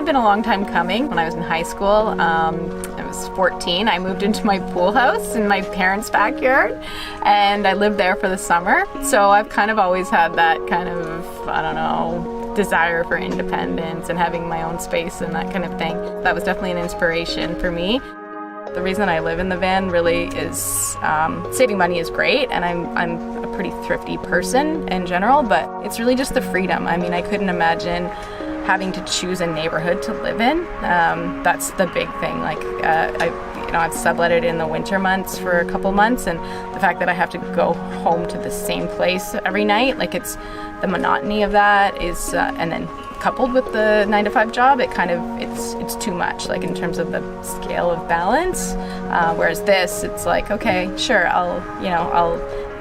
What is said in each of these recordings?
of been a long time coming. When I was in high school, I was 14, I moved into my pool house in my parents' backyard, and I lived there for the summer. So I've kind of always had that kind of, I don't know, desire for independence and having my own space and that kind of thing. That was definitely an inspiration for me. The reason I live in the van really is saving money is great, and I'm a pretty thrifty person in general, but it's really just the freedom. I mean, I couldn't imagine having to choose a neighborhood to live in. That's the big thing. Like I've subletted in the winter months for a couple months, and the fact that I have to go home to the same place every night, like it's the monotony of that is, and then coupled with the 9-to-5 job, it's too much, like in terms of the scale of balance. Whereas this, it's like, okay, sure, I'll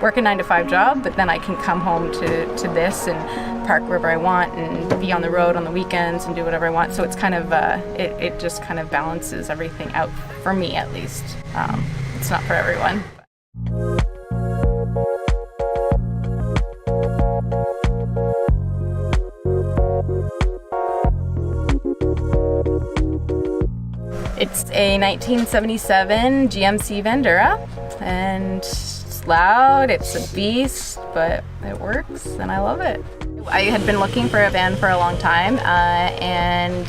work a 9-to-5 job, but then I can come home to this and park wherever I want and be on the road on the weekends and do whatever I want. So it's kind of, it just kind of balances everything out, for me at least. It's not for everyone. It's a 1977 GMC Vendura, and it's loud, it's a beast, but it works and I love it. I had been looking for a van for a long time, and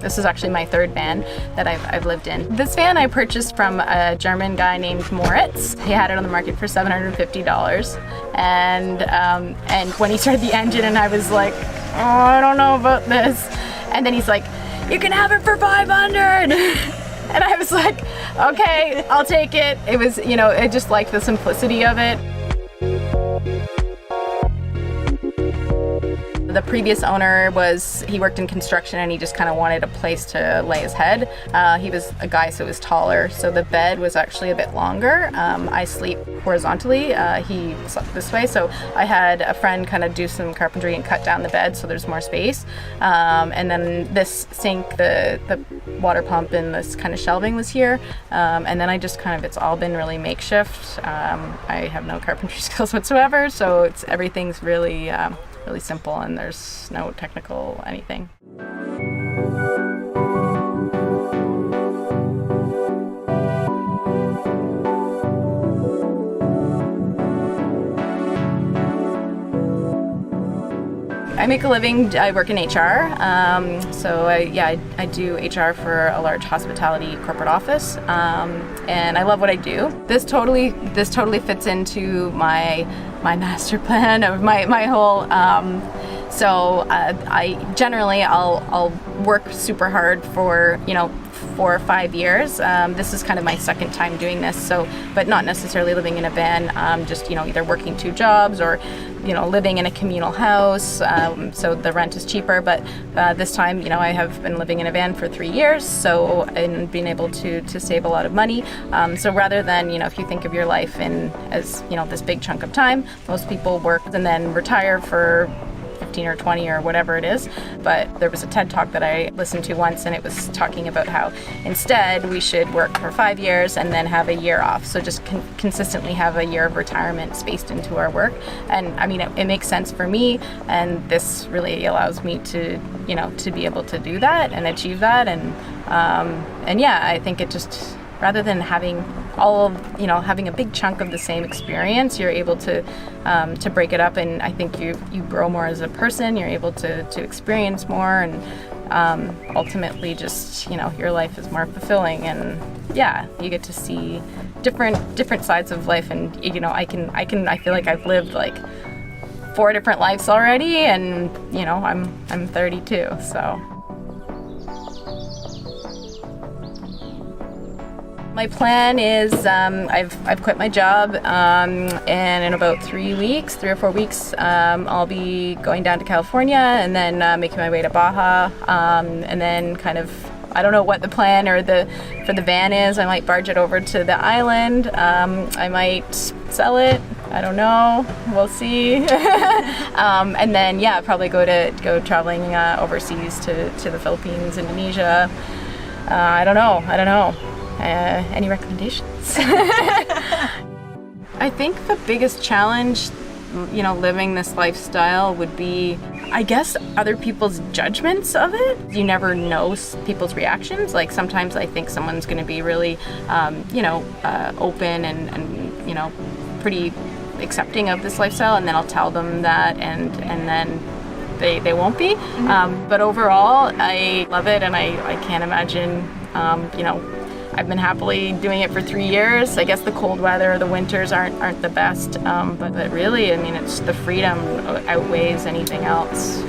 this is actually my third van that I've lived in. This van I purchased from a German guy named Moritz. He had it on the market for $750, and when he started the engine, and I was like, oh, I don't know about this, and then he's like, you can have it for $500. And I was like, okay, I'll take it. It was, I just liked the simplicity of it. The previous owner he worked in construction, and he just kind of wanted a place to lay his head. He was a guy, so he was taller, so the bed was actually a bit longer. I sleep horizontally, he slept this way, so I had a friend kind of do some carpentry and cut down the bed so there's more space. And then this sink, the water pump and this kind of shelving was here. And then I just it's all been really makeshift. I have no carpentry skills whatsoever, so everything's really simple, and there's no technical anything. I make a living, I work in HR, so I do HR for a large hospitality corporate office, and I love what I do. This totally fits into my master plan of my whole, I'll work super hard for 4 or 5 years. This is kind of my second time doing this, but not necessarily living in a van, just either working 2 jobs or living in a communal house, so the rent is cheaper. But this time, I have been living in a van for 3 years, and being able to save a lot of money. So rather than, if you think of your life as this big chunk of time, most people work and then retire for 15 or 20 or whatever it is. But there was a TED Talk that I listened to once, and it was talking about how instead we should work for 5 years and then have a year off. So just consistently have a year of retirement spaced into our work. And I mean, it makes sense for me, and this really allows me to, to be able to do that and achieve that. And I think it just, rather than having having a big chunk of the same experience, you're able to break it up, and I think you grow more as a person. You're able to experience more, and ultimately just your life is more fulfilling, and you get to see different sides of life. And I feel like I've lived like 4 different lives already, and I'm 32, so. My plan is I've quit my job, and in about 3 or 4 weeks, I'll be going down to California and then making my way to Baja, and then I don't know what the plan for the van is. I might barge it over to the island. I might sell it. I don't know. We'll see. And then probably go traveling overseas to the Philippines, Indonesia. I don't know. Any recommendations? I think the biggest challenge you know, living this lifestyle would be, I guess, other people's judgments of it. You never know people's reactions. Like sometimes I think someone's going to be really, you know, open and, you know, pretty accepting of this lifestyle, and then I'll tell them that, and then they won't be. But overall, I love it, and I can't imagine, you know, I've been happily doing it for 3 years. I guess the cold weather, the winters aren't the best, but really, I mean, it's the freedom outweighs anything else.